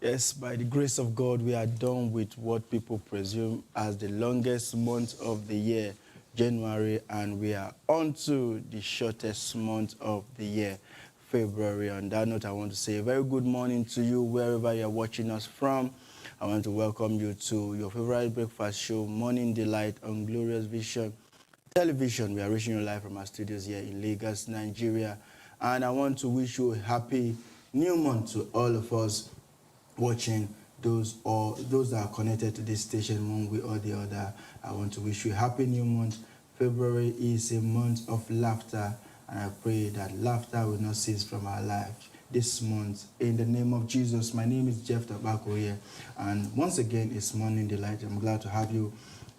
Yes, by the grace of God, we are done with what people presume as the longest month of the year, January, and we are on to the shortest month of the year, February. On that note, I want to say a very good morning to you wherever you're watching us from. I want to welcome you to your favorite breakfast show, Morning Delight on Glorious Vision Television. We are reaching you live from our studios here in Lagos, Nigeria. And I want to wish you a happy new month to all of us watching, those that are connected to this station one way or the other. I want to wish you a happy new month. February is a month of laughter, and I pray that laughter will not cease from our lives this month. In the name of Jesus, my name is Jeff Tobacco here, and once again, it's Morning Delight. I'm glad to have you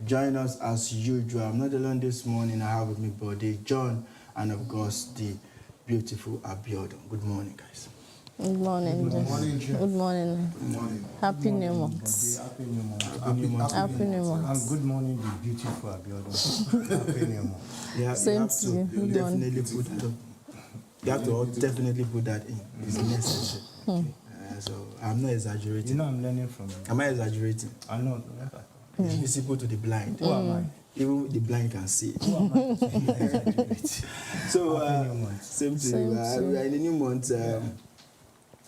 join us as usual. I'm not alone this morning. I have with me Bode, John, and of course, the beautiful Abiodun. Good morning, guys. Good morning, Good morning, Jeff. Good morning. Good morning. Happy New Month. Happy New Month. Happy New Month. And good morning, the beautiful Abiodun. Happy New Month. Yeah, Same have to you. Good definitely put that. You have to definitely put that in. It's necessary. So I'm not exaggerating. You know, I'm learning from you. Am I exaggerating? I know. It's visible to the blind. Who am I? Even the blind can see it. Who am I to exaggerate? So, Happy New Month. same to Same you. to you. We are in the new month.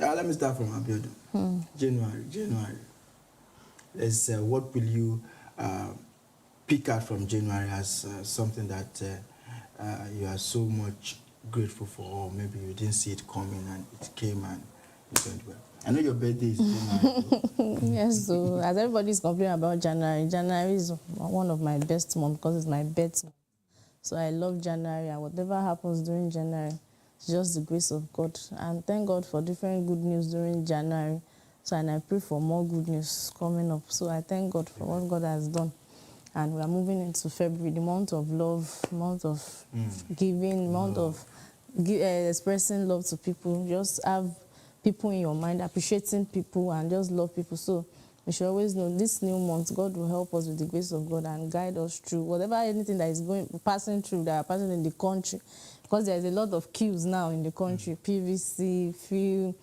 Let me start from Abiodun. January. Let's, what will you pick out from January as something that you are so much grateful for, or maybe you didn't see it coming and it came and it went well? I know your birthday is January. Yes, so as everybody's complaining about January is one of my best months because it's my birthday. So I love January, and whatever happens during January, it's just the grace of God. And thank God for different good news during January. So, and I pray for more good news coming up. So I thank God for what God has done. And we are moving into February, the month of love, month of giving, month of expressing love to people. Just have people in your mind, appreciating people, and just love people. So we should always know this new month, God will help us with the grace of God and guide us through whatever, anything that is passing through, that are passing in the country. Because there is a lot of queues now in the country, PVC, fuel,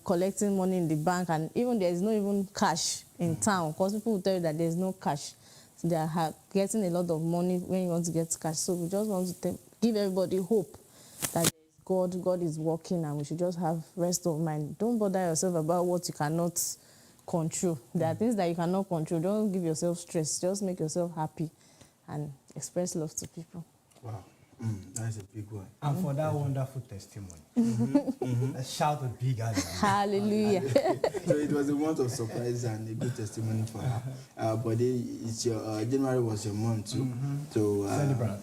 collecting money in the bank, and even there is no even cash in town, because people will tell you that there is no cash. So they are getting a lot of money when you want to get cash. So we just want to give everybody hope that God is working, and we should just have rest of mind. Don't bother yourself about what you cannot control. There are things that you cannot control. Don't give yourself stress. Just make yourself happy and express love to people. Wow. That's a big one. And for that wonderful testimony, let's shout a big Hallelujah. So it was a month of surprise and a good testimony for her. But it's your January was your month to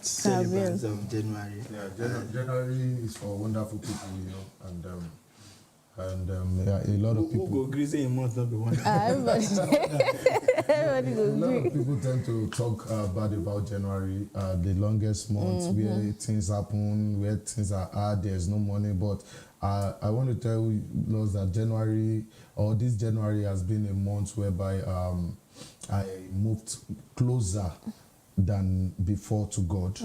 celebrate of January. Yeah, January is for wonderful people, and yeah, a lot of people. Who go greasy in month not be one. Everybody A lot go of people tend to talk bad about January, the longest month where things happen, where things are hard, there's no money. But I want to tell you that this January has been a month whereby I moved closer than before to God.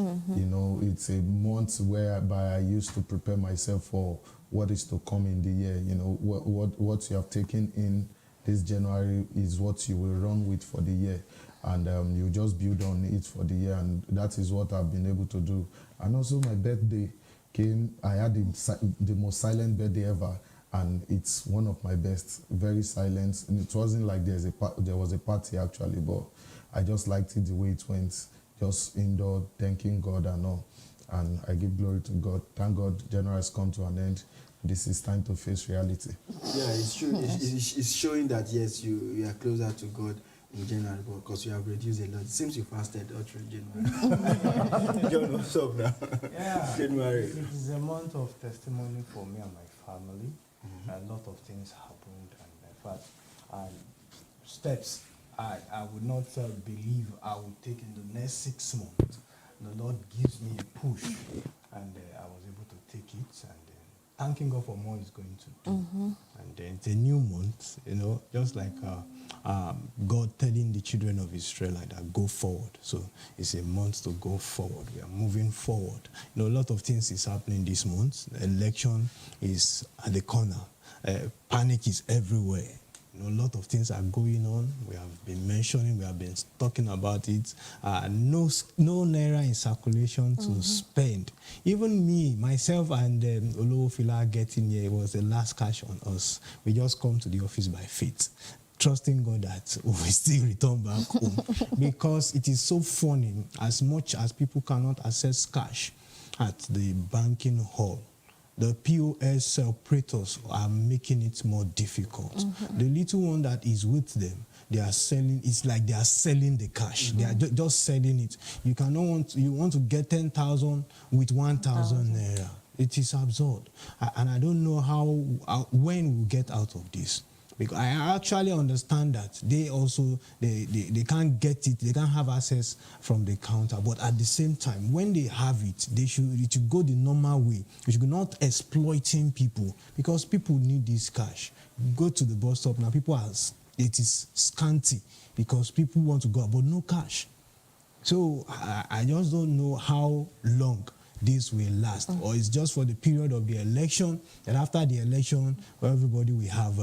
It's a month whereby I used to prepare myself for what is to come in the year. What you have taken in this January is what you will run with for the year, and you just build on it for the year, and that is what I've been able to do. And also my birthday came. I had the most silent birthday ever, and it's one of my best. Very silent, and it wasn't like there was a party actually, but I just liked it the way it went, just indoor, thanking God and all. And I give glory to God. Thank God January has come to an end. This is time to face reality. Yeah, it's true. It's showing that, yes, you are closer to God in January because you have reduced a lot. It seems you fasted all through January. John, what's up now? Yeah, January. It is a month of testimony for me and my family. A lot of things happened, and in fact, steps I would not believe I would take in the next 6 months. The Lord gives me a push, and I was able to take it, and thanking God for more He's going to do. And then it's a new month, just like God telling the children of Israel that go forward. So it's a month to go forward. We are moving forward. A lot of things is happening this month. The election is at the corner. panic is everywhere. You know, a lot of things are going on. We have been mentioning, we have been talking about it. No naira in circulation to spend. Even me, myself, and Olowofila getting here was the last cash on us. We just come to the office by faith, trusting God that we will still return back home, because it is so funny. As much as people cannot access cash at the banking hall, the POS operators are making it more difficult. The little one that is with them, they are selling. It's like they are selling the cash. They are just selling it. You want to get 10,000 with 1,000 naira. It is absurd, and I don't know when we'll get out of this. Because I actually understand that they can't get it, they can't have access from the counter. But at the same time, when they have it, it should go the normal way. You should not exploiting people, because people need this cash. Go to the bus stop now, it is scanty because people want to go out, but no cash. So I just don't know how long this will last, or it's just for the period of the election, and after the election, everybody will have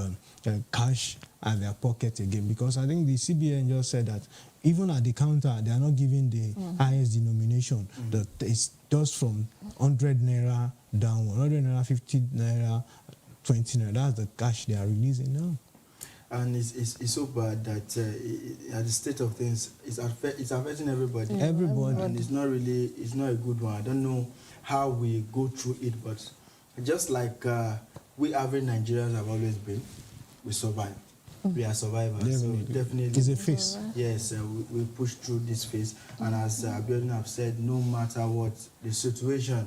cash at their pocket again. Because I think the CBN just said that even at the counter, they are not giving the highest denomination. It's just from 100 naira down, 100 naira, 50 naira, 20 naira. That's the cash they are releasing now. And it's so bad that at the state of things, it's affecting everybody. Everybody. And it's not a good one. I don't know how we go through it, but just like we average Nigerians have always been, we survive. We are survivors. Definitely. So definitely. It's a phase. Yes, we push through this phase. And as Abiodun have said, no matter what the situation,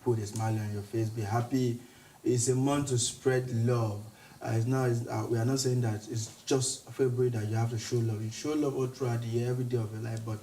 put a smile on your face, be happy. It's a month to spread love. We are not saying that it's just February that you have to show love. You show love all throughout the year, every day of your life, but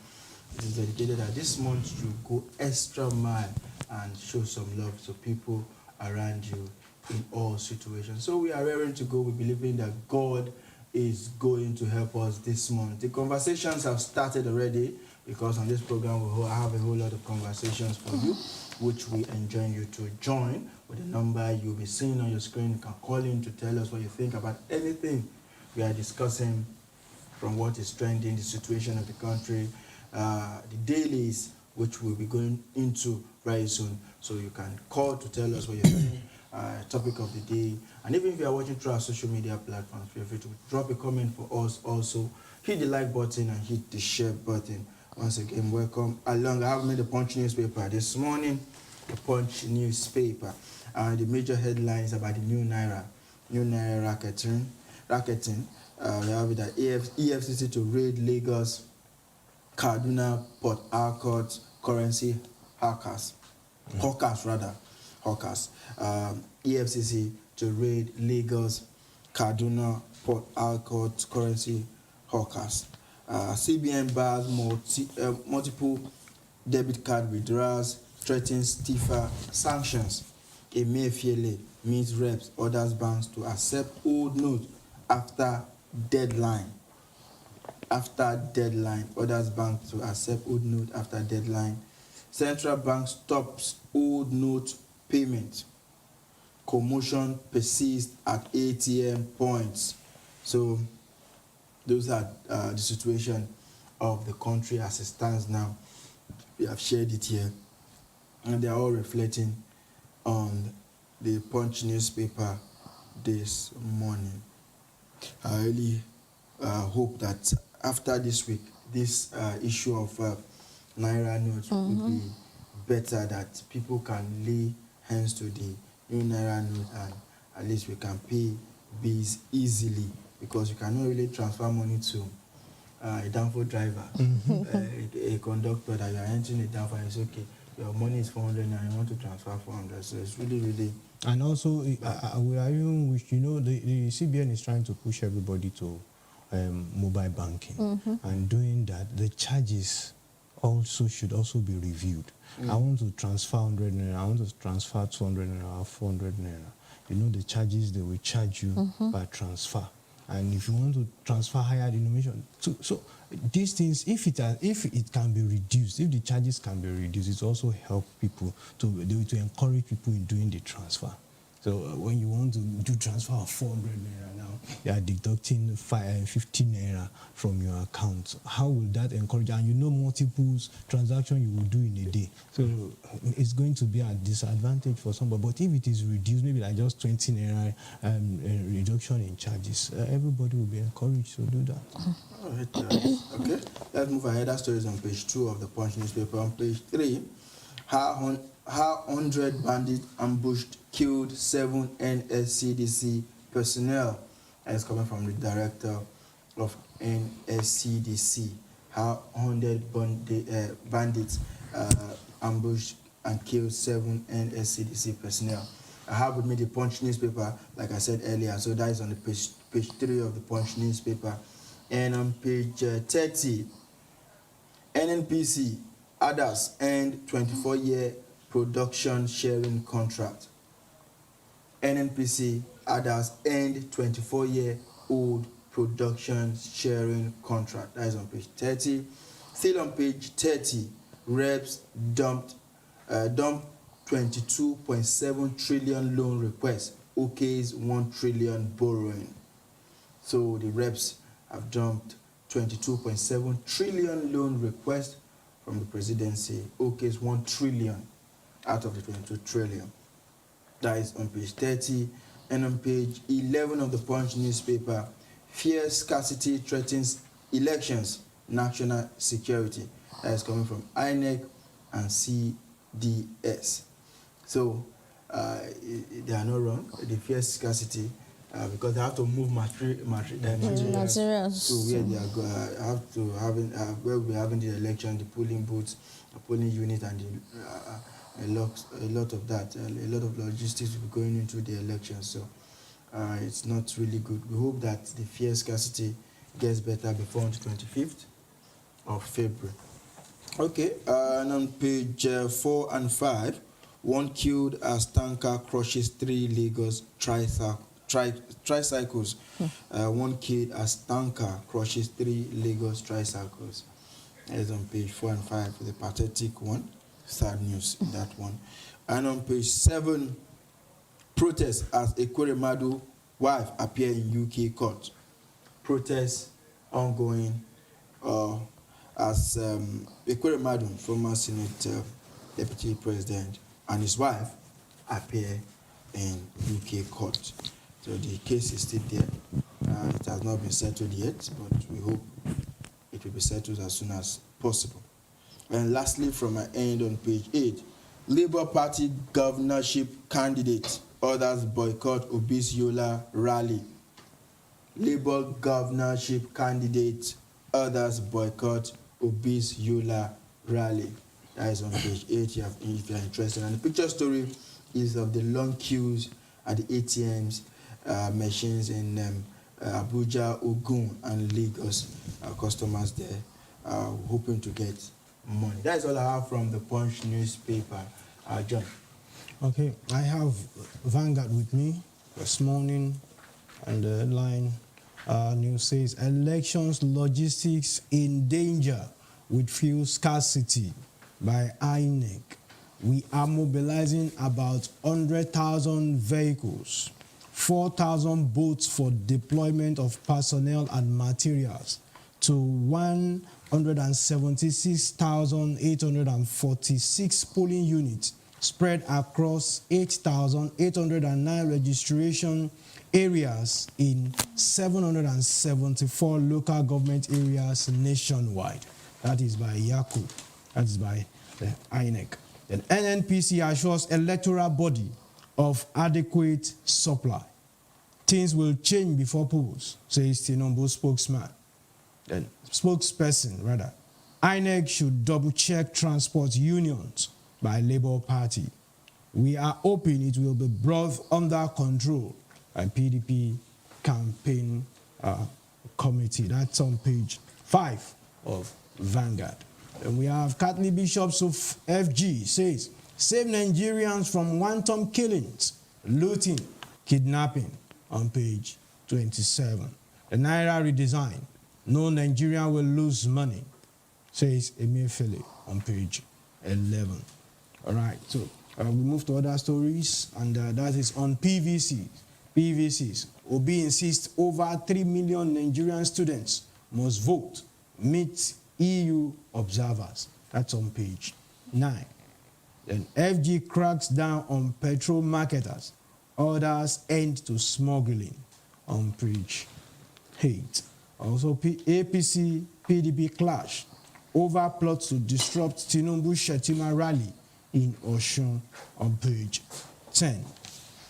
it is dedicated that this month you go extra mile and show some love to people around you in all situations. So we are raring to go. We believe in that God is going to help us this month. The conversations have started already, because on this program I have a whole lot of conversations for you, which we enjoin you to join with the number you'll be seeing on your screen. You can call in to tell us what you think about anything we are discussing, from what is trending, the situation of the country, the dailies, which we'll be going into very soon. So you can call to tell us what you're doing, topic of the day. And even if you are watching through our social media platforms, feel free to drop a comment for us also. Hit the like button and hit the share button. Once again, welcome along. I have made the Punch newspaper this morning, the Punch newspaper. The major headlines about the new naira racketing. We have it at EFCC to raid Lagos, Kaduna, Port Harcourt currency hawkers. EFCC to raid Lagos, Kaduna, Port Harcourt currency hawkers. CBN bars multiple debit card withdrawals, threatens stiffer sanctions. Emefiele meets reps, orders banks to accept old notes after deadline. Orders banks to accept old note after deadline. Central Bank stops old note payment. Commotion persists at ATM points. So those are the situation of the country as it stands now. We have shared it here, and they are all reflecting on the Punch newspaper this morning. I really hope that after this week, this issue of Naira notes will be better, that people can lay hands to the new Naira note, and at least we can pay bills easily, because you cannot really transfer money to a downfall driver, a conductor that you are entering a downfall, and it's okay, your money is 400 and you want to transfer 400. So it's really. And also, we are even, the CBN is trying to push everybody to mobile banking. And doing that, the charges should also be reviewed. I want to transfer 100 naira, I want to transfer 200 naira, 400 naira. The charges they will charge you per transfer. And if you want to transfer higher denomination, so these things, if it can be reduced, if the charges can be reduced, it also help people to encourage people in doing the transfer. So when you want to do transfer of 400 naira now, they are deducting 50 naira from your account. How will that encourage? And you know multiples transactions you will do in a day. So it's going to be a disadvantage for somebody. But if it is reduced, maybe like just 20 naira reduction in charges, everybody will be encouraged to do that. All right, okay, let's move ahead. That story is on page 2 of the Punch newspaper. On page 3, how 100 bandits ambushed, killed 7 NSCDC personnel. That is coming from the director of NSCDC. How 100 bandits ambushed and killed 7 NSCDC personnel. I have with me the Punch newspaper, like I said earlier. So that is on the page 3 of the Punch newspaper. And on page 30, NNPC others end 24-year production sharing contract. NNPC others end 24-year-old production sharing contract. That is on page 30. Still on page 30, reps dumped 22.7 trillion loan request. OK's 1 trillion borrowing. So the reps have dumped 22.7 trillion loan request from the presidency. OK's 1 trillion out of the 22 trillion. That is on page 30. And on page 11 of the Punch newspaper, fear scarcity threatens elections, national security. That is coming from INEC and CDS. So they are not wrong. The fear scarcity because they have to move materials to where they are where we're having the election, the polling booths, the polling unit, and a lot of that, a lot of logistics will be going into the election. So it's not really good. We hope that the fear scarcity gets better before the 25th of February. Okay, and on page 4 and 5, 1 killed as tanker crushes 3 Lagos tricycles. 1 killed as tanker crushes 3 Lagos tricycles. That is on page 4 and 5, the pathetic one. Sad news in that one. And on page 7, protests as Ekweremadu wife appear in UK court. Protests ongoing as Ekweremadu, former Senate Deputy President, and his wife appear in UK court. So the case is still there. It has not been settled yet, but we hope it will be settled as soon as possible. And lastly, from my end on page 8, Labour Party governorship candidate, others boycott Obis-Yola rally. Labour governorship candidate, others boycott Obis-Yola rally. That is on page 8 if you are interested. And the picture story is of the long queues at the ATMs, machines in Abuja, Ogun, and Lagos. Customers there hoping to get money. That is all I have from the Punch newspaper. John. Okay, I have Vanguard with me this morning, and the headline news says, elections logistics in danger with fuel scarcity by INEC. We are mobilizing about 100,000 vehicles, 4,000 boats for deployment of personnel and materials to 176,846 polling units spread across 8,809 registration areas in 774 local government areas nationwide. That is by YACO. That is by the INEC. The NNPC assures electoral body of adequate supply. Things will change before polls, says Tinubu spokesman. The spokesperson, rather. INEC should double-check transport unions by Labour Party. We are hoping it will be brought under control by PDP campaign committee. That's on page 5 of Vanguard. And we have Catholic Bishops of FG says, save Nigerians from wanton killings, looting, kidnapping, on page 27. The Naira redesign, no Nigerian will lose money, says Emefiele on page 11. All right, so We move to other stories, and that is on PVC. PVCs. Obi insists over 3 million Nigerian students must vote, meet EU observers. That's on page 9. Then FG cracks down on petrol marketers. Orders end to smuggling on page 8. Also, APC PDP clash over plots to disrupt Tinubu Shetima rally in Osun on page 10.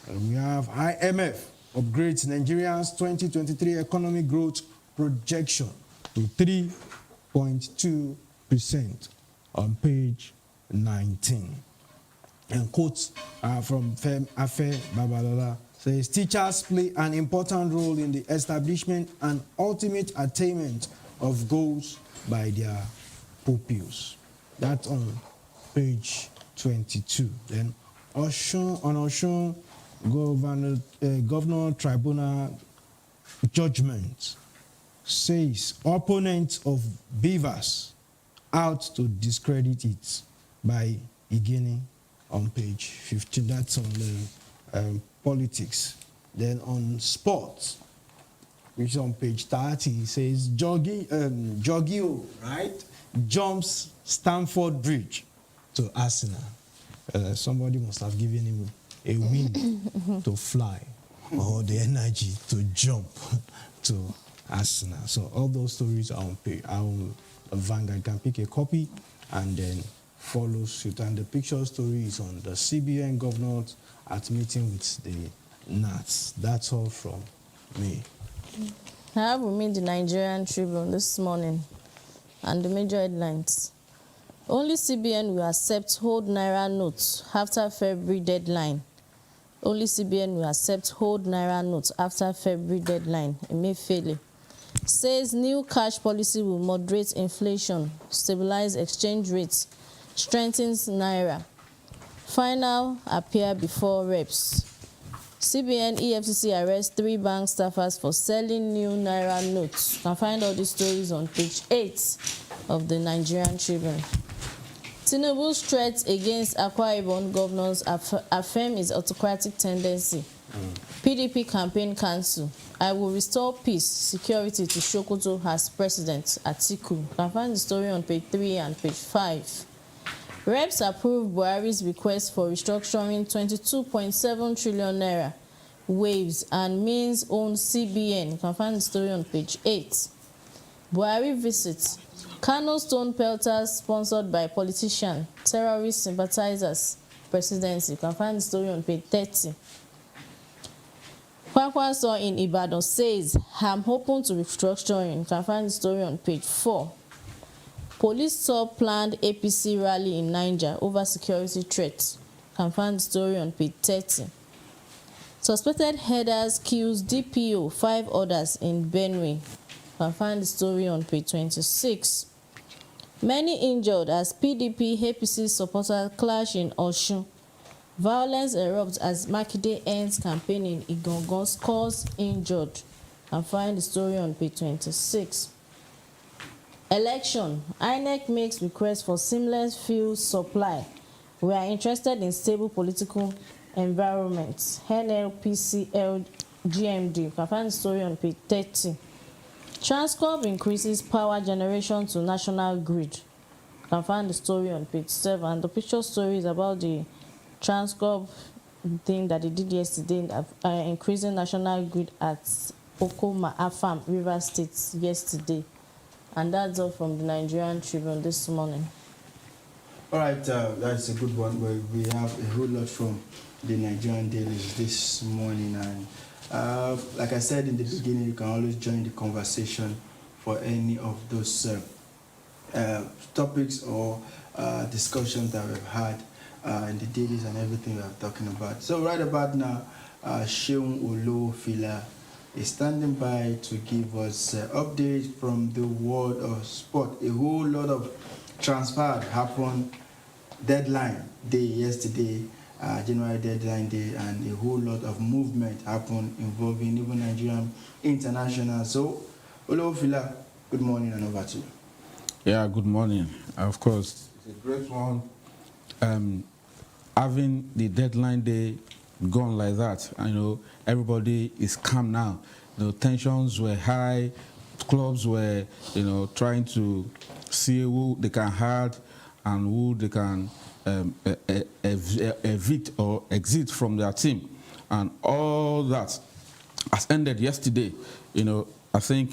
And we have IMF upgrades Nigeria's 2023 economic growth projection to 3.2% on page 19. And quotes from Fem Afe Babalola says, teachers play an important role in the establishment and ultimate attainment of goals by their pupils. That's on page 22. Then Osun Governor Tribunal judgment says opponents of Beavers out to discredit it by Igini on page 15. That's on the politics. Then on sports, which is on page 30, it says Jorginho, right, jumps Stamford Bridge to Arsenal. Somebody must have given him a wing to fly or the energy to jump to Arsenal. So all those stories are on Vanguard. You can pick a copy and then follow suit. And the picture story is on the CBN governors at meeting with the Nats. That's all from me. I have with me the Nigerian Tribune this morning and the major headlines. Only CBN will accept hold Naira notes after February deadline. Only CBN will accept hold Naira notes after February deadline. Emefiele says new cash policy will moderate inflation, stabilize exchange rates, strengthens Naira. Final appear before reps. CBN EFCC arrests 3 bank staffers for selling new Naira notes. You can find all these stories on page 8 of the Nigerian Tribune. Tinubu's threats against Akwa Ibom governors affirm his autocratic tendency. PDP campaign cancel. I will restore peace, security to Sokoto as President Atiku. You can find the story on page 3 and page 5. Reps approve Buhari's request for restructuring 22.7 trillion naira, waves and means own CBN. You can find the story on page 8. Buhari visits. Kano stone pelters sponsored by politician, terrorist sympathizers, presidency. You can find the story on page 30. Kwakwanso in Ibadan says, I'm open to restructuring. You can find the story on page 4. Police stop planned APC rally in Niger over security threats. You can find the story on page 30. Suspected headers kills DPO, 5 others in Benue. You can find the story on page 26. Many injured as PDP APC supporters clash in Osun. Violence erupts as Makinde ends campaign in Igangan, scores injured. You can find the story on page 26. Election. INEC makes request for seamless fuel supply. We are interested in stable political environments. NLPCL GMD. You can find the story on page 30. Transcorp increases power generation to national grid. You can find the story on page 7. And the picture story is about the Transcorp thing that they did yesterday, increasing national grid at Okoma Afam, River State yesterday. And that's all from the Nigerian Tribune this morning. All right, that's a good one. We have a whole lot from the Nigerian dailies this morning. And like I said in the beginning, you can always join the conversation for any of those topics or discussions that we've had in the dailies and everything we are talking about. So right about now, Seun Olofila is standing by to give us updates from the world of sport. A whole lot of transfer happened deadline day yesterday, January deadline day, and a whole lot of movement happened involving even Nigerian international. So, Olofila, good morning and over to you. Yeah, good morning. Of course, it's a great one. having the deadline day gone like that, I know everybody is calm now. Tensions were high, clubs were, trying to see who they can hire and who they can evict or exit from their team, and all that has ended yesterday. I think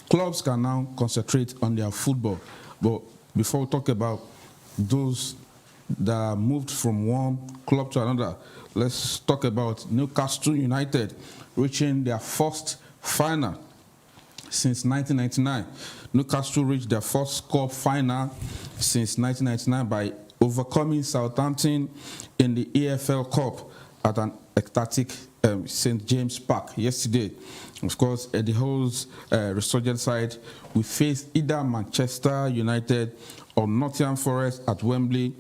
clubs can now concentrate on their football. But before we talk about those that moved from one club to another, let's talk about Newcastle United reaching their first final since 1999. Newcastle reached their first cup final since 1999 by overcoming Southampton in the EFL Cup at an ecstatic St. James Park yesterday. Of course, Eddie Howe's resurgent side will face either Manchester United or Nottingham Forest at Wembley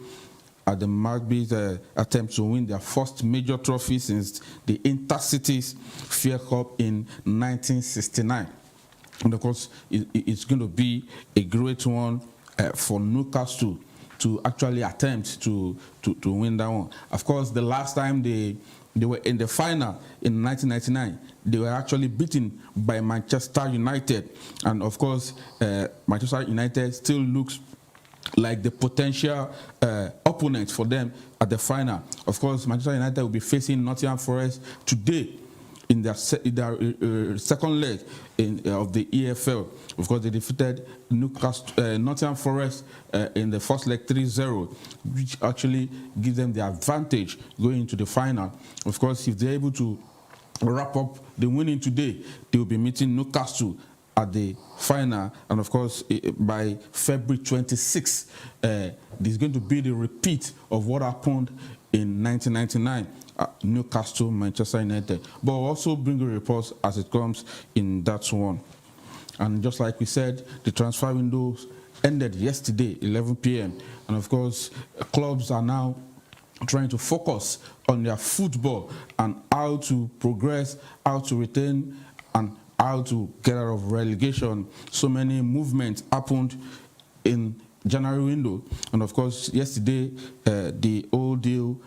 at the Magpies' attempt to win their first major trophy since the Intercities Fair Cup in 1969. And of course, it's going to be a great one for Newcastle to actually attempt to win that one. Of course, the last time they were in the final in 1999, they were actually beaten by Manchester United. And of course, Manchester United still looks like the potential opponent for them at the final. Of course, Manchester United will be facing Nottingham Forest today in their second leg of the EFL. Of course, they defeated Nottingham Forest in the first leg 3-0, which actually gives them the advantage going into the final. Of course, if they're able to wrap up the winning today, they will be meeting Newcastle at the final. And of course, by February 26th, there's going to be the repeat of what happened in 1999 at Newcastle, Manchester United. But we'll also bring the reports as it comes in that one. And just like we said, the transfer windows ended yesterday, 11 p.m. And of course, clubs are now trying to focus on their football and how to progress, how to retain, and how to get out of relegation. So many movements happened in January window. And of course, yesterday, the whole deal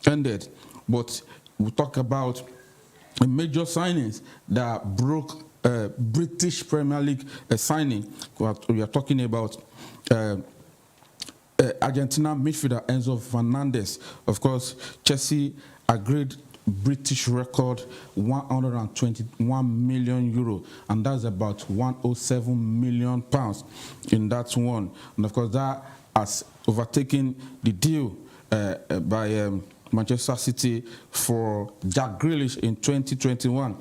ended. But we'll talk about the major signings that broke British Premier League signing. We are talking about Argentina midfielder Enzo Fernandez. Of course, Chelsea agreed British record 121 million euro, and that's about 107 million pounds in that one. And of course, that has overtaken the deal by Manchester City for Jack Grealish in 2021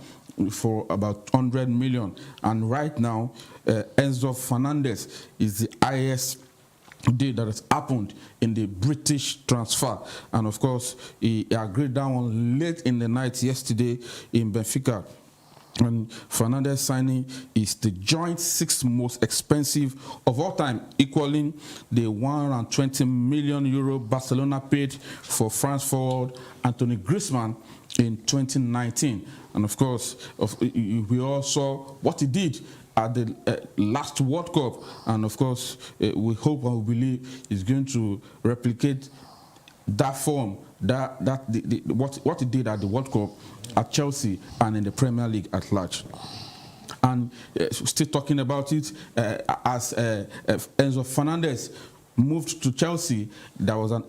for about 100 million. And right now, Enzo Fernandez is the highest deal that has happened in the British transfer. And of course, he agreed that one late in the night yesterday in Benfica. And Fernandez signing is the joint sixth most expensive of all time, equaling the 120 million euro Barcelona paid for France forward Anthony Griezmann in 2019. And of course, we all saw what he did at the last World Cup. And of course, we hope and we believe he's going to replicate that form, what he did at the World Cup at Chelsea and in the Premier League at large. And still talking about it, as Enzo Fernandez moved to Chelsea, there was an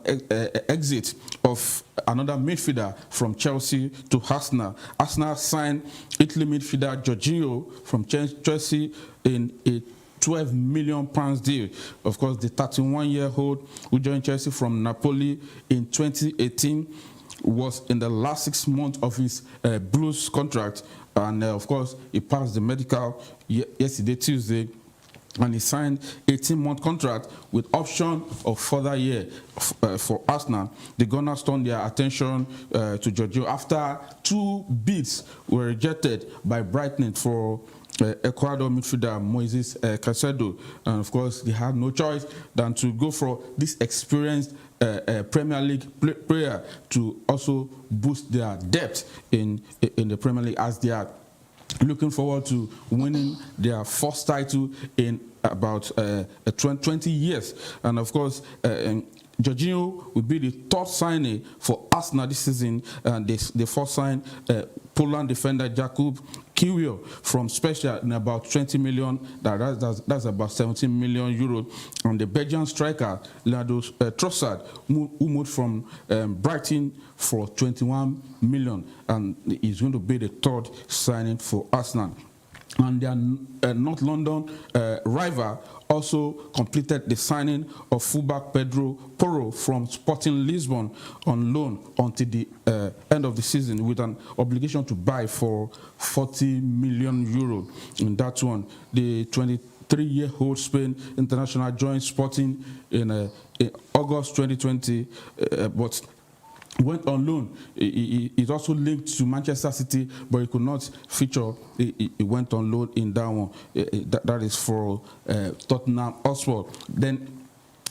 exit of another midfielder from Chelsea to Arsenal. Arsenal signed Italy midfielder Jorginho from Chelsea in a 12 million pounds deal. Of course, the 31-year-old who joined Chelsea from Napoli in 2018 was in the last 6 months of his Blues contract. And of course, he passed the medical yesterday, Tuesday, and he signed 18-month contract with option of further year for Arsenal. The Gunners turned their attention to Jorginho after 2 bids were rejected by Brighton for Ecuador midfielder Moises Caicedo. And of course, they had no choice than to go for this experienced Premier League player to also boost their depth in the Premier League, as they are looking forward to winning their first title in about 20 years. And of course, Jorginho will be the third signing for Arsenal this season. They first signed Poland defender Jakub Kiwior from Spezia in about 20 million. That's about 17 million euro. And the Belgian striker Leandro Trossard, who moved from Brighton for 21 million, and he's going to be the third signing for Arsenal. And their North London rival also completed the signing of fullback Pedro Porro from Sporting Lisbon on loan until the end of the season, with an obligation to buy for 40 million euro. In that one, the 23-year-old Spain international joined Sporting in August 2020, but went on loan. He's also linked to Manchester City, but he could not feature. He went on loan in that one. That is for Tottenham Hotspur. Then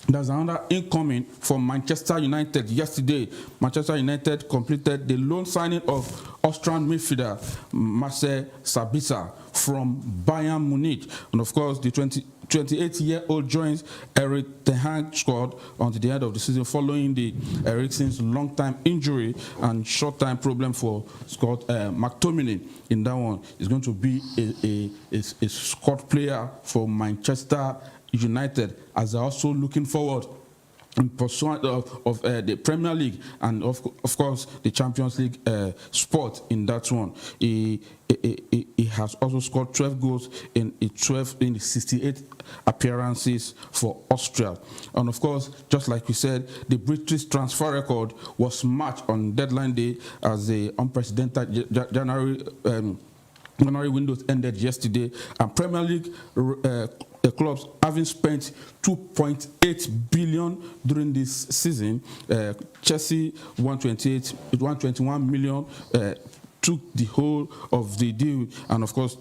there's another incoming from Manchester United. Yesterday, Manchester United completed the loan signing of Austrian midfielder Marcel Sabitzer from Bayern Munich. And of course, the 28-year-old joins Erik ten Hag squad until the end of the season, following the Eriksen's long-time injury and short-time problem for Scott McTominay. In that one, is going to be a squad player for Manchester United, as they're also looking forward in pursuit of the Premier League and of course the Champions League spot in that one. He has also scored 12 goals in 68 appearances for Austria. And of course, just like we said, the British transfer record was matched on deadline day as the unprecedented January windows ended yesterday, and Premier League clubs having spent 2.8 billion during this season. Chelsea 121 million took the whole of the deal, and of course,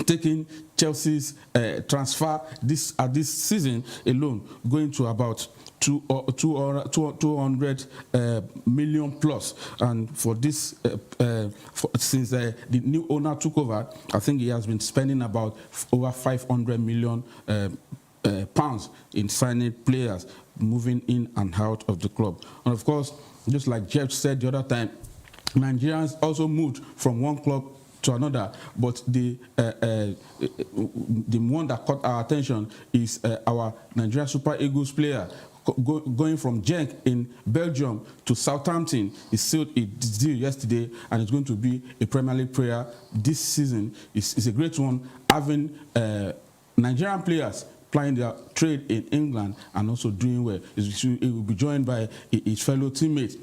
taking Chelsea's transfer this season alone going to about 200 million plus. And for this, since the new owner took over, I think he has been spending about over 500 million pounds in signing players, moving in and out of the club. And of course, just like Jeff said the other time, Nigerians also moved from one club to another, but the one that caught our attention is our Nigeria Super Eagles player going from Genk in Belgium to Southampton. He sealed a deal yesterday and is going to be a Premier League player this season. It's a great one, having Nigerian players playing their trade in England and also doing well. He will be joined by his fellow teammate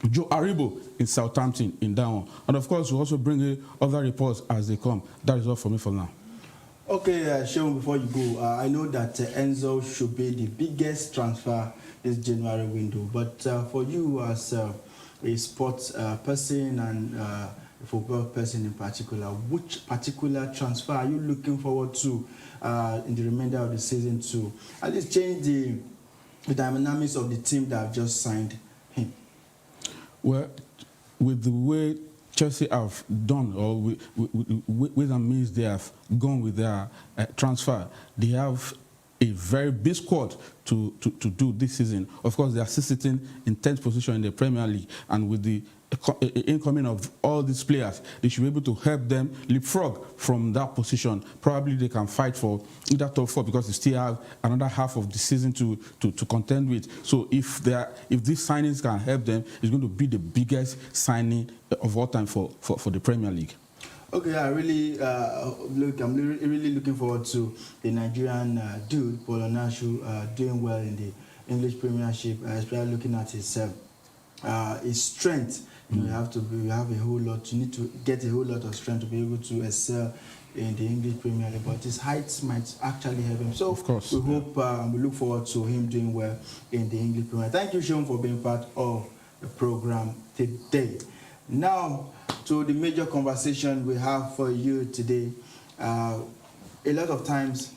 Joe Aribo in Southampton in that one. And of course, we'll also bring in other reports as they come. That is all for me for now. Okay, Sean, before you go, I know that Enzo should be the biggest transfer this January window. But for you as a sports person and a football person in particular, which particular transfer are you looking forward to in the remainder of the season to at least change the dynamics of the team that have just signed him? Well, with the way Chelsea have done, or with the means they have gone with their transfer, they have a very big squad to do this season. Of course, they are still sitting in 10th position in the Premier League, and with the incoming of all these players, they should be able to help them leapfrog from that position. Probably they can fight for either top four, because they still have another half of the season to contend with. So if these signings can help them, it's going to be the biggest signing of all time for the Premier League. Okay, I'm really looking forward to the Nigerian dude, Paul Onashu, doing well in the English Premiership, especially looking at his strength. You have a whole lot. You need to get a whole lot of strength to be able to excel in the English Premier League. But his heights might actually help him. So of course, we hope we look forward to him doing well in the English Premier League. Thank you, Sean, for being part of the program today. Now to the major conversation we have for you today. A lot of times,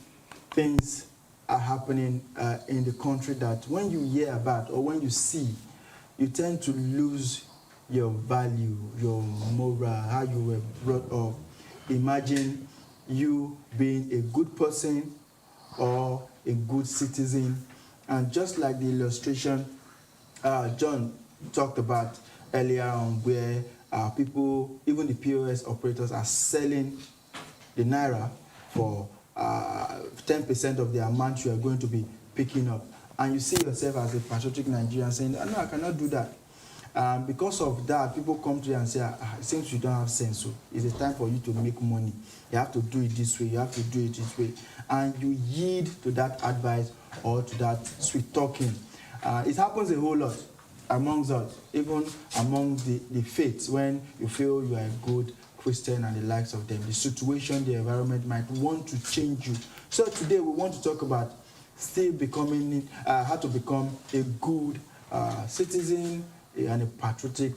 things are happening in the country that when you hear about or when you see, you tend to lose your value, your moral, how you were brought up. Imagine you being a good person or a good citizen, And just like the illustration John talked about earlier on, where people, even the POS operators, are selling the naira for 10% of the amount you are going to be picking up. And you see yourself as a patriotic Nigerian saying, no, I cannot do that. Because of that, people come to you and say, since you don't have sense, so it's a time for you to make money. You have to do it this way, you have to do it this way. And you yield to that advice or to that sweet talking. It happens a whole lot amongst us, even among the faiths, when you feel you are a good Christian and the likes of them. The situation, the environment might want to change you. So today we want to talk about still becoming, how to become a good citizen and a patriotic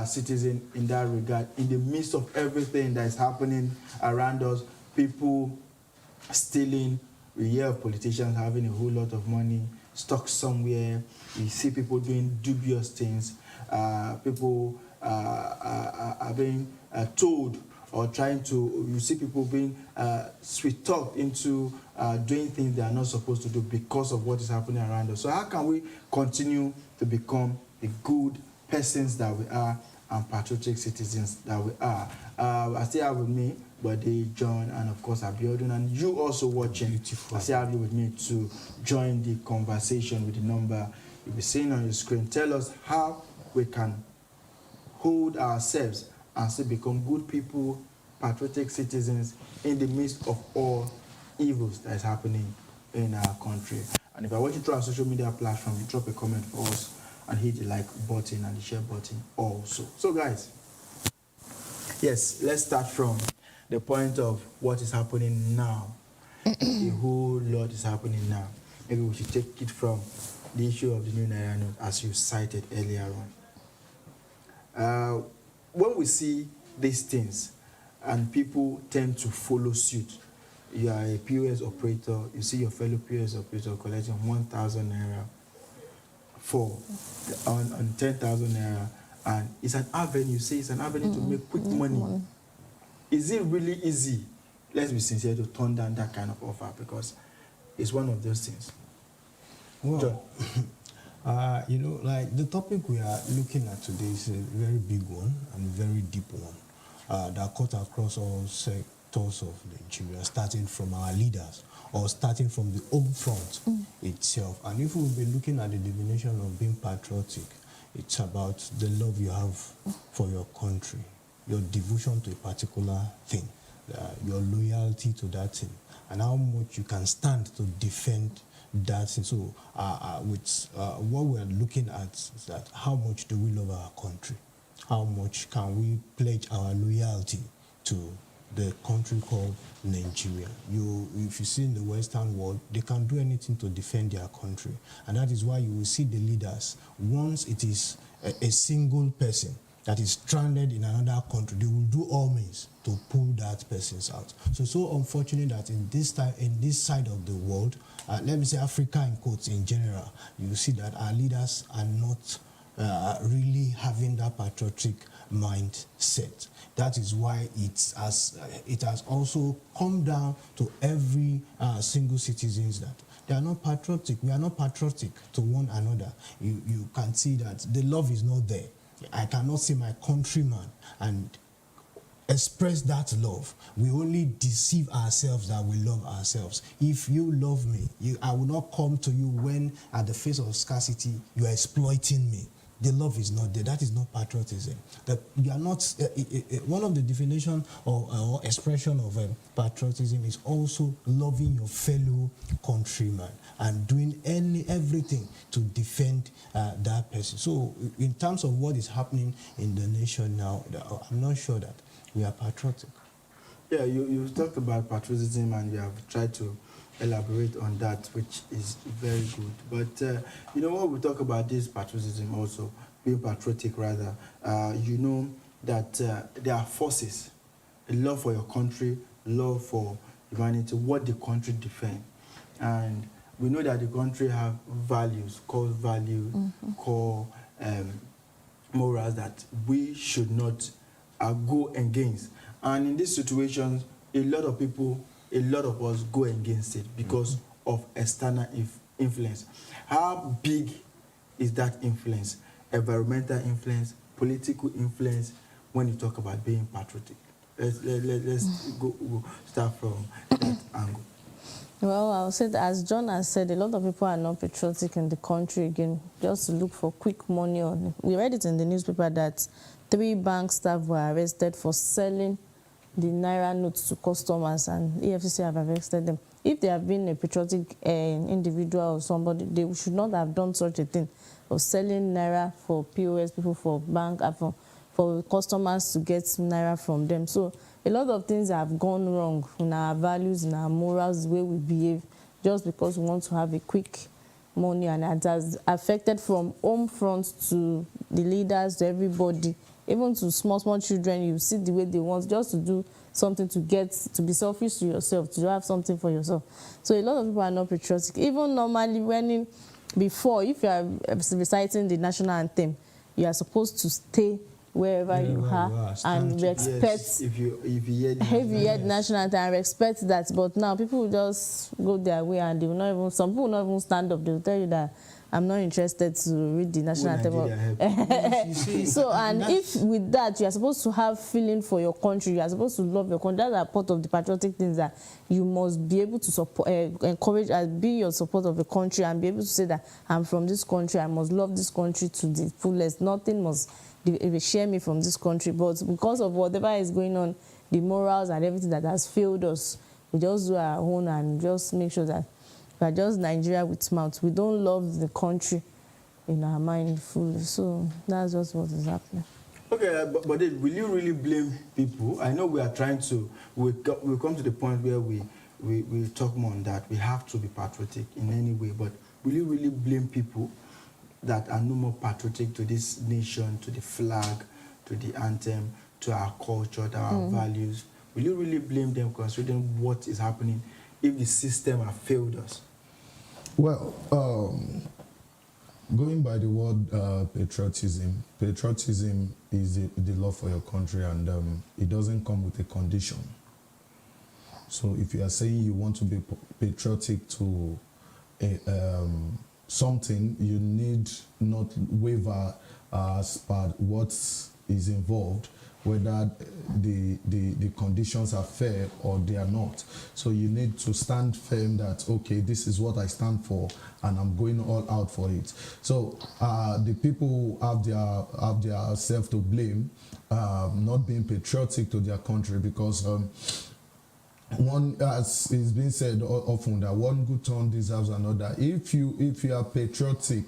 citizen in that regard, in the midst of everything that is happening around us. People stealing, we hear of politicians having a whole lot of money stuck somewhere. You see people doing dubious things. People are being told or trying to, you see people being sweet-talked into doing things they are not supposed to do because of what is happening around us. So how can we continue to become the good persons that we are and patriotic citizens that we are? I still have with me Bode, John, and of course Abiodun, and you also watching. Beautiful. I still have you with me to join the conversation with the number you'll be seeing on your screen. Tell us how we can hold ourselves and still become good people, patriotic citizens in the midst of all evils that is happening in our country. And if I watch you through our social media platform, you drop a comment for us and hit the like button and the share button also. So guys, yes, let's start from the point of what is happening now. A whole lot is happening now. Maybe we should take it from the issue of the new Naira note, as you cited earlier on. When we see these things and people tend to follow suit, you are a POS operator, you see your fellow POS operator collecting 1,000 naira on 10,000 naira, and it's an avenue, say it's an avenue to make quick money. Is it really easy, let's be sincere, to turn down that kind of offer? Because it's one of those things. Well, you know, like the topic we are looking at today is a very big one and very deep one that cut across all sectors of Nigeria, starting from our leaders or starting from the home front itself. And if we'll be looking at the definition of being patriotic, it's about the love you have for your country, your devotion to a particular thing, your loyalty to that thing, and how much you can stand to defend that thing. So what we're looking at is that how much do we love our country? How much can we pledge our loyalty to the country called Nigeria? If you see in the Western world, they can do anything to defend their country. And that is why you will see the leaders, once it is a single person that is stranded in another country, they will do all means to pull that person out. So it's so unfortunate that in this side of the world, let me say Africa in quotes in general, you see that our leaders are not really having that patriotic mindset. That is why it has also come down to every single citizens that they are not patriotic. We are not patriotic to one another. You can see that the love is not there. I cannot see my countryman and express that love. We only deceive ourselves that we love ourselves. If you love me, I will not come to you when at the face of scarcity you are exploiting me. The love is not there. That is not patriotism. That you are not. One of the definition or expression of patriotism is also loving your fellow countryman and doing everything to defend that person. So, in terms of what is happening in the nation now, I'm not sure that we are patriotic. Yeah, you talked about patriotism and you have tried to elaborate on that, which is very good. But you know, when we talk about this patriotism also, being patriotic rather, you know that there are forces, a love for your country, love for humanity, what the country defends. And we know that the country have values, core value, core morals that we should not go against. And in this situation, a lot of people, a lot of us go against it because of external influence. How big is that influence? Environmental influence, political influence, when you talk about being patriotic? Let's go start from that angle. Well, I'll say that, as John has said, a lot of people are not patriotic in the country again, just to look for quick money. We read it in the newspaper that 3 bank staff were arrested for selling the Naira notes to customers, and EFCC have arrested them. If they have been a patriotic individual or somebody, they should not have done such a thing of selling Naira for POS people, for bank, for customers to get Naira from them. So a lot of things have gone wrong in our values, in our morals, the way we behave, just because we want to have a quick money, and it has affected from home front to the leaders, to everybody, even to small children. You see the way they want just to do something to be selfish to yourself, to have something for yourself. So a lot of people are not patriotic. Even normally, before, if you are reciting the national anthem, you are supposed to stay wherever you are and respect. Yes, if you hear the national anthem and respect that. But now people will just go their way, and they will not even. Some people will not even stand up. They will tell you that I'm not interested to read the national anthem. So, and if with that you are supposed to have feeling for your country, you are supposed to love your country. That's a part of the patriotic things that you must be able to support, encourage, and be your support of the country, and be able to say that I'm from this country. I must love this country to the fullest. Nothing must share me from this country. But because of whatever is going on, the morals and everything that has failed us, we just do our own and just make sure that we are just Nigeria with mouth. We don't love the country in our mind fully. So that's just what is happening. Okay, but will you really blame people? I know we are trying to, we'll come to the point where we talk more on that. We have to be patriotic in any way, but will you really blame people that are no more patriotic to this nation, to the flag, to the anthem, to our culture, to our values? Will you really blame them considering what is happening if the system has failed us? Well, going by the word patriotism is the love for your country, and it doesn't come with a condition. So if you are saying you want to be patriotic to something, you need not waver as per what is involved, whether the conditions are fair or they are not. So you need to stand firm that, okay, this is what I stand for, and I'm going all out for it. So the people who have their self to blame, not being patriotic to their country, because one, as is being said often, that one good turn deserves another. If you are patriotic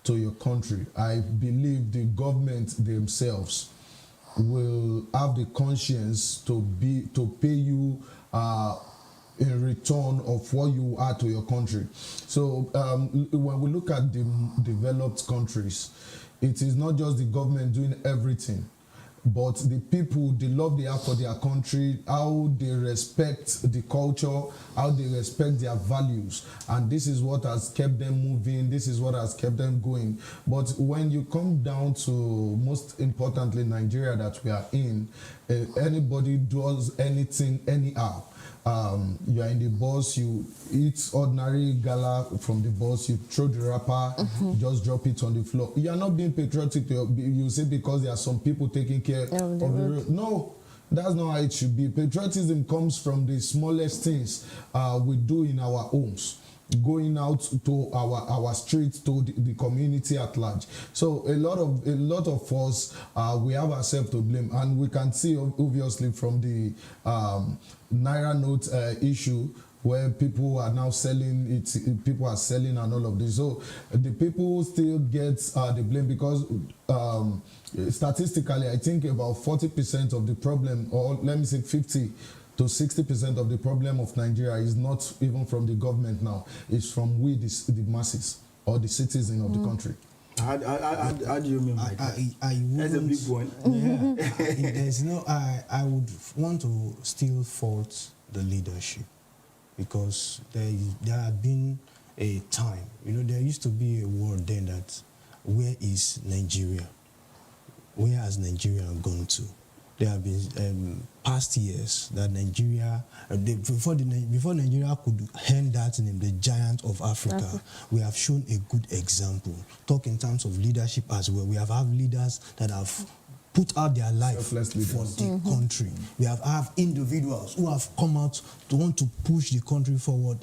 to your country, I believe the government themselves will have the conscience to pay you in return of what you are to your country. So when we look at the developed countries, it is not just the government doing everything, but the people, the love they have for their country, how they respect the culture, how they respect their values. And this is what has kept them moving, this is what has kept them going. But when you come down to, most importantly, Nigeria that we are in, anybody does anything anyhow. You are in the bus, you eat ordinary gala from the bus, you throw the wrapper, you just drop it on the floor. You are not being patriotic, you say because there are some people taking care of the road. No, that's not how it should be. Patriotism comes from the smallest things we do in our homes, going out to our streets, to the community at large. So a lot of us, we have ourselves to blame, and we can see obviously from the Naira note issue, where people are now selling it, people are selling and all of this. So the people still get the blame, because statistically, I think about 40% of the problem, or let me say 50 to 60% of the problem of Nigeria is not even from the government now. It's from we, the masses, or the citizens of the country. How do you mean by that? I That's a big one. Yeah. There's no. I would want to still fault the leadership, because there had been a time. There used to be a word then that, where is Nigeria? Where has Nigeria gone to? there have been past years that Nigeria, before Nigeria could earn that name, the giant of Africa, we have shown a good example. Talk in terms of leadership as well. We have had leaders that have put out their life for the country. We have individuals who have come out to want to push the country forward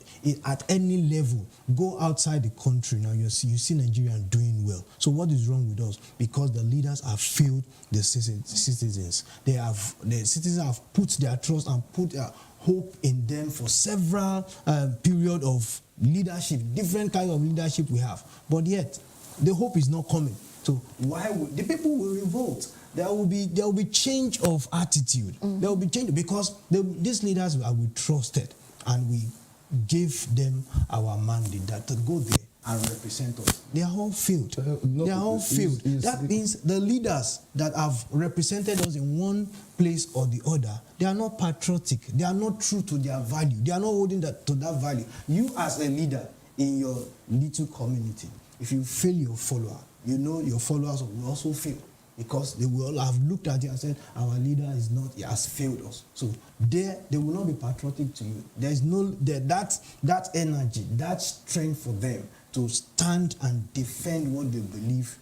at any level. Go outside the country now, you see Nigerians doing well. So what is wrong with us? Because the leaders have failed the citizens. The citizens have put their trust and put their hope in them for several periods of leadership, different kinds of leadership we have. But yet, the hope is not coming. So why would the people will revolt? There will be change of attitude. There will be change because these leaders we trusted and we gave them our mandate that to go there and represent us. They are all failed. They are all failed. That means the leaders that have represented us in one place or the other, they are not patriotic. They are not true to their value. They are not holding to that value. You as a leader in your little community, if you fail your follower, you know your followers will also fail. Because they will have looked at you and said, our leader he has failed us. So they will not be patriotic to you. There is no that energy, that strength for them to stand and defend what they believe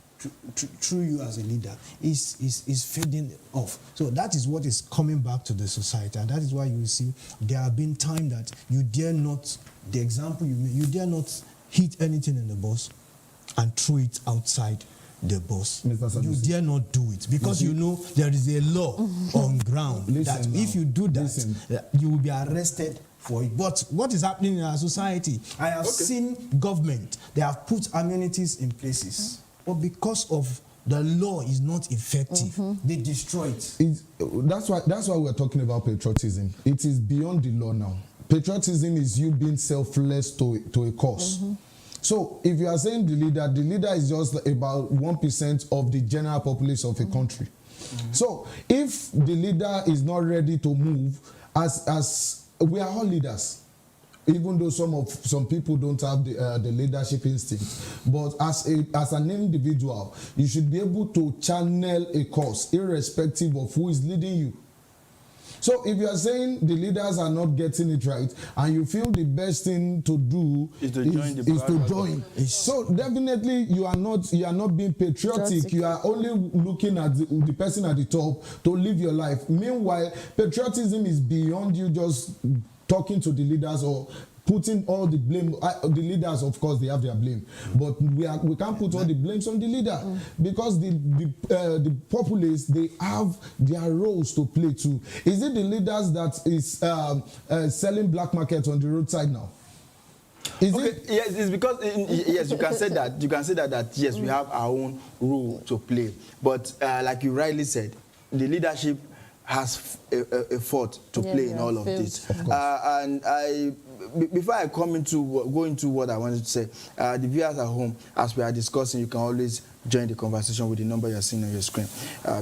through you as a leader is fading off. So that is what is coming back to the society, and that is why you will see there have been times that you dare not, the example you made, you dare not hit anything in the bus and throw it outside the bus. You dare not do it because you know there is a law on ground that if you do that, you will be arrested for it. But what is happening in our society? I have seen government, they have put amenities in places, but because of the law is not effective, they destroy it. That's why we're talking about patriotism. It is beyond the law now. Patriotism is you being selfless to a cause. So if you are saying the leader is just about 1% of the general population of a country. So if the leader is not ready to move, as we are all leaders, even though some people don't have the leadership instinct, but as an individual, you should be able to channel a cause irrespective of who is leading you. So if you are saying the leaders are not getting it right, and you feel the best thing to do is to join, so definitely you are not being patriotic. You are only looking at the person at the top to live your life. Meanwhile, patriotism is beyond you just talking to the leaders or putting all the blame. The leaders, of course, they have their blame, but we can't put all the blames on the leader because the populace, they have their roles to play too. Is it the leaders that is selling black market on the roadside now? Is it? Yes, it's because yes, you can say that. You can say that yes, we have our own role to play, but like you rightly said, the leadership has a fault to play in all of this. And before I go into what I wanted to say, the viewers at home, as we are discussing, you can always join the conversation with the number you're seeing on your screen,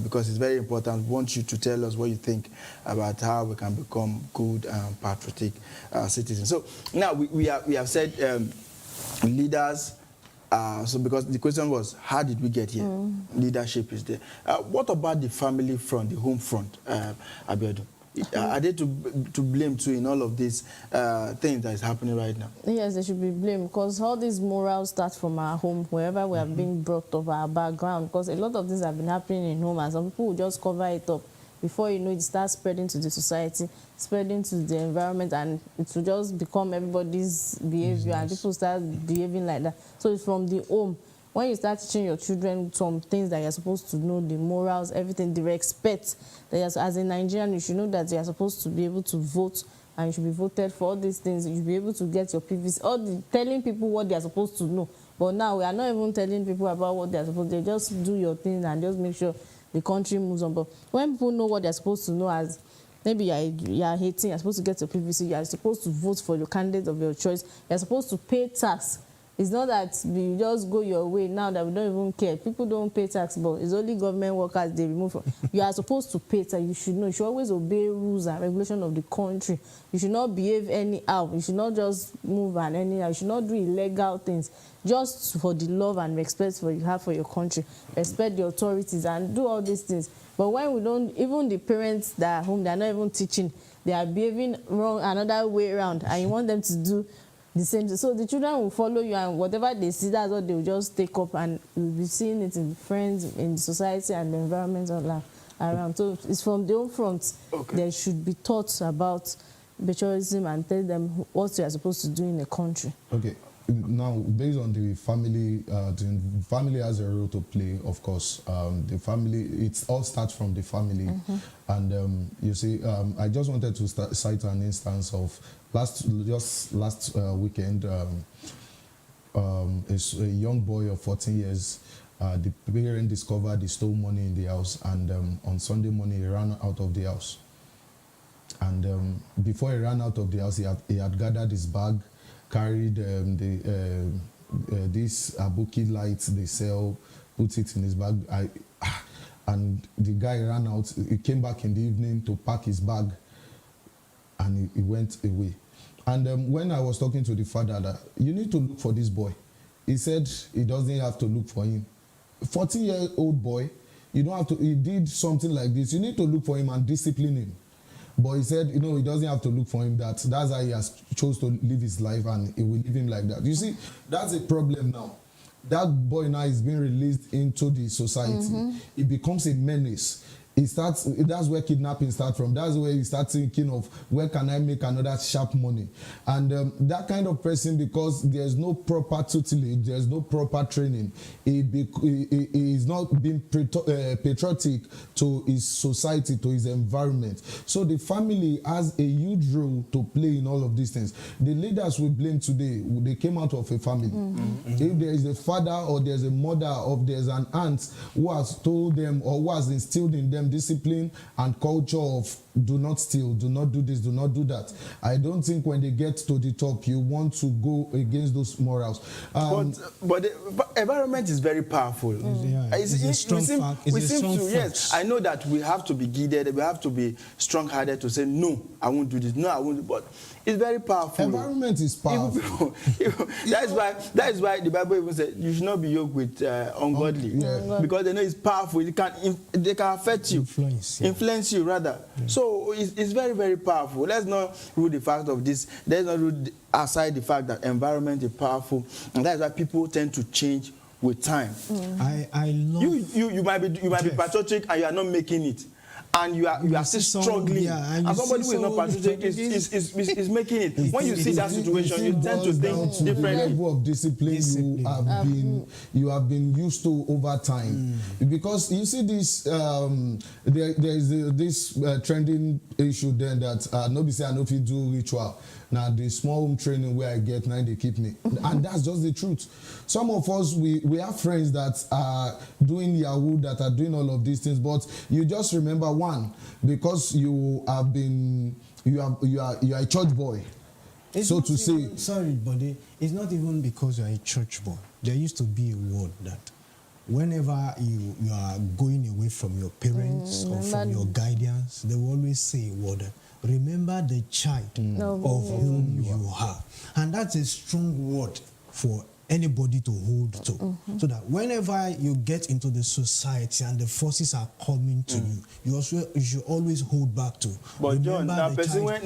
because it's very important. We want you to tell us what you think about how we can become good and patriotic citizens. So now we have said leaders. So because the question was, how did we get here? Leadership is there. What about the family front, the home front, Abiodun? Are they to blame too in all of these things that is happening right now? Yes, they should be blamed because all these morals start from our home, wherever we have been brought up, our background. Because a lot of things have been happening in home, and some people will just cover it up. Before you know it, starts spreading to the society, spreading to the environment, and it will just become everybody's behavior, and people start behaving like that. So it's from the home. When you start teaching your children some things that you're supposed to know, the morals, everything, the respect, that as a Nigerian, you should know that you're supposed to be able to vote, and you should be voted for all these things. You should be able to get your PVC, telling people what they're supposed to know. But now we are not even telling people about what they're supposed to do. They just do your thing and just make sure the country moves on. But when people know what they're supposed to know, as maybe you are hating, you're supposed to get your PVC, you're supposed to vote for your candidate of your choice, you're supposed to pay tax. It's not that we just go your way now that we don't even care. People don't pay tax, but it's only government workers they remove from. You are supposed to pay tax. You should know. You should always obey rules and regulations of the country. You should not behave anyhow. You should not just move and anyhow. You should not do illegal things. Just for the love and respect you have for your country. Respect the authorities and do all these things. But when we don't, even the parents that are home, they are not even teaching. They are behaving wrong another way around, and you want them to do the same thing. So the children will follow you, and whatever they see, that's what they will just take up, and you'll be seeing it in friends, in society, and the environment around. So it's from the home front. Okay. There should be thoughts about patriotism and tell them what you are supposed to do in a country. Okay. Now, based on the family has a role to play, of course. The family, it all starts from the family. And you see, I just wanted to cite an instance of last weekend, a young boy of 14 years, the parent discovered he stole money in the house, and on Sunday morning he ran out of the house. And before he ran out of the house, he had gathered his bag, carried these Abuki lights they sell, put it in his bag, and the guy ran out. He came back in the evening to pack his bag, and he went away. And when I was talking to the father, that you need to look for this boy, he said he doesn't have to look for him. 14-year-old boy, you don't have to. He did something like this. You need to look for him and discipline him. But he said, you know, he doesn't have to look for him. That's how he has chose to live his life, and he will leave him like that. You see, that's a problem now. That boy now is being released into the society. He becomes a menace. That's where kidnapping starts from. That's where he starts thinking of, where can I make another sharp money? And that kind of person, because there's no proper tutelage, there's no proper training, he is not being patriotic to his society, to his environment. So the family has a huge role to play in all of these things. The leaders we blame today, they came out of a family. If there is a father or there's a mother or there's an aunt who has told them or who has instilled in them discipline and culture of do not steal, do not do this, do not do that, I don't think when they get to the top you want to go against those morals. But the environment is very powerful. It's a strong fact. Yes, I know that we have to be guided, we have to be strong-hearted to say, no, I won't do this, no, I won't, but it's very powerful. Environment is powerful. That is why the Bible even said you should not be yoked with ungodly, because they know it's powerful. They can affect you, influence you rather. So it's very, very powerful. Let's not rule the fact of this. Let's not rule aside the fact that environment is powerful, and that's why people tend to change with time. I love you might be patriotic and you are not making it. And you are still struggling. And somebody who is not patriotic is making it. When you see that situation, you tend to think differently. The level of discipline you have been used to over time. Because you see this, there is this trending issue then that nobody say I know if you do ritual. Now the small home training where I get, now they keep me. And that's just the truth. Some of us, we have friends that are doing Yahoo, that are doing all of these things, but you just remember one, because you are a church boy, so to say. Sorry, buddy, it's not even because you are a church boy. There used to be a word that whenever you are going away from your parents or from your guidance, they will always say a word. Remember the child of whom you are. And that's a strong word for anybody to hold to. So that whenever you get into the society and the forces are coming to you, you should always hold back to. But John, now person when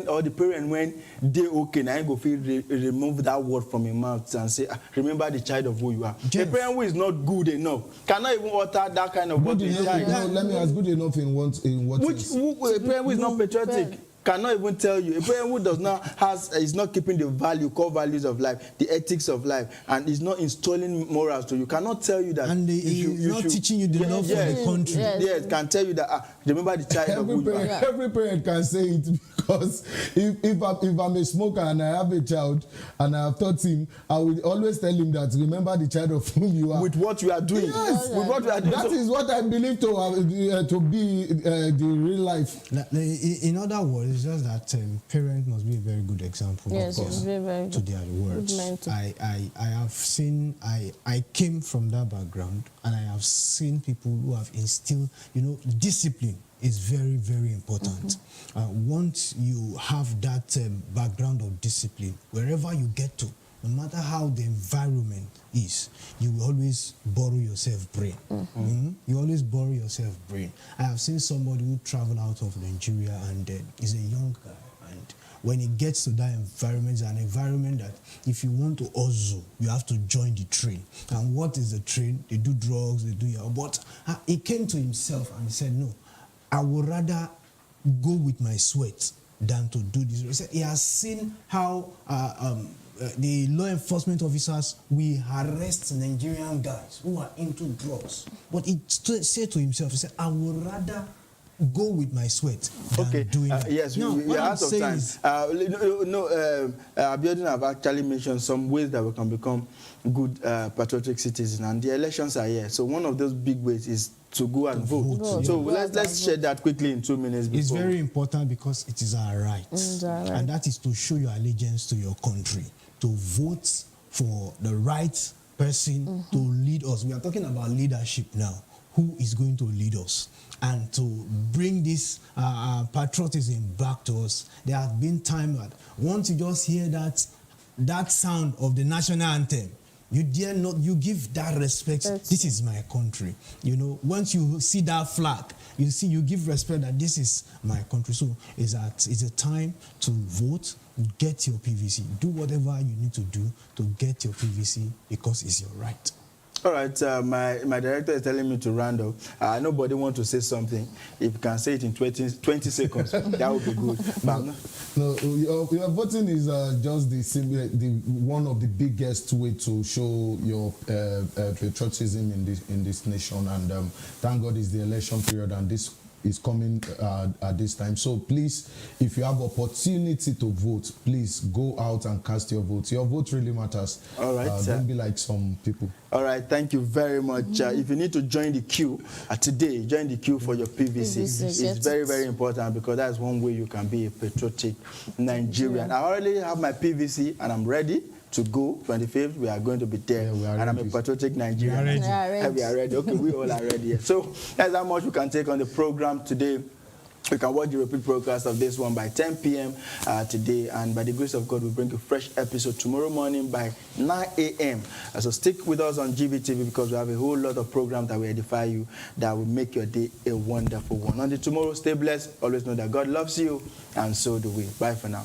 or the parent when they okay, now go feel remove that word from your mouth and say, remember the child of who you are. The parent who is not good enough cannot even utter that kind of word. Let me ask, good enough in what a parent who is not patriotic cannot even tell you. A parent who does not is not keeping the core values of life, the ethics of life, and is not installing morals to you, cannot tell you that. And he's not teaching you the love for the country. Yes, can tell you that. Remember the child. Every parent can say it. because if I'm a smoker and I have a child and I have taught him, I will always tell him that remember the child of whom you are. With what you are doing. Yes. With what you are doing. That is what I believe to be the real life. In other words, it's just that parents must be a very good example. Yes, of course, very to their words. mentor. I have seen, I came from that background, and I have seen people who have instilled, discipline is very, very important. Once you have that background of discipline, wherever you get to, no matter how the environment is, you will always borrow yourself brain. You always borrow yourself brain. I have seen somebody who traveled out of Nigeria and is a young guy. And when he gets to that environment, it's an environment that if you want to hustle, you have to join the train. And what is the train? They do drugs, they do... But he came to himself and he said, no, I would rather go with my sweat than to do this. He said he has seen how the law enforcement officers will arrest Nigerian guys who are into drugs. But he said to himself, he said, I would rather go with my sweat than doing that. Yes, now, we are out of time. Abiodun have actually mentioned some ways that we can become good patriotic citizens, and the elections are here. So one of those big ways is to go and vote. So let's share that quickly in 2 minutes. It's very important because it is our right. And that is to show your allegiance to your country, to vote for the right person to lead us. We are talking about leadership now. Who is going to lead us? And to bring this patriotism back to us. There have been times that once you just hear that sound of the national anthem, you dare not, you give that respect. This is my country. Once you see that flag, you give respect that this is my country. So it's a time to vote, get your PVC. Do whatever you need to do to get your PVC because it's your right. All right, my director is telling me to round up. Nobody wants to say something. If you can say it in 20 seconds, that would be good. No, your voting is just the one of the biggest way to show your patriotism in this nation. And thank God it's the election period, and this is coming at this time. So please, if you have opportunity to vote, please go out and cast your vote. Your vote really matters. All right. Don't be like some people. All right, thank you very much. If you need to join the queue today, join the queue for your PVC. It's very, very important because that's one way you can be a patriotic Nigerian. I already have my PVC and I'm ready to go. 25th, we are going to be there. And I'm a patriotic Nigerian. We are ready. Okay, we all are ready. So that's how much we can take on the program today. You can watch the repeat broadcast of this one by 10 p.m. Today, and by the grace of God, we'll bring a fresh episode tomorrow morning by 9 a.m. So stick with us on GVTV because we have a whole lot of programs that will edify you, that will make your day a wonderful one. Until tomorrow, stay blessed. Always know that God loves you, and so do we. Bye for now.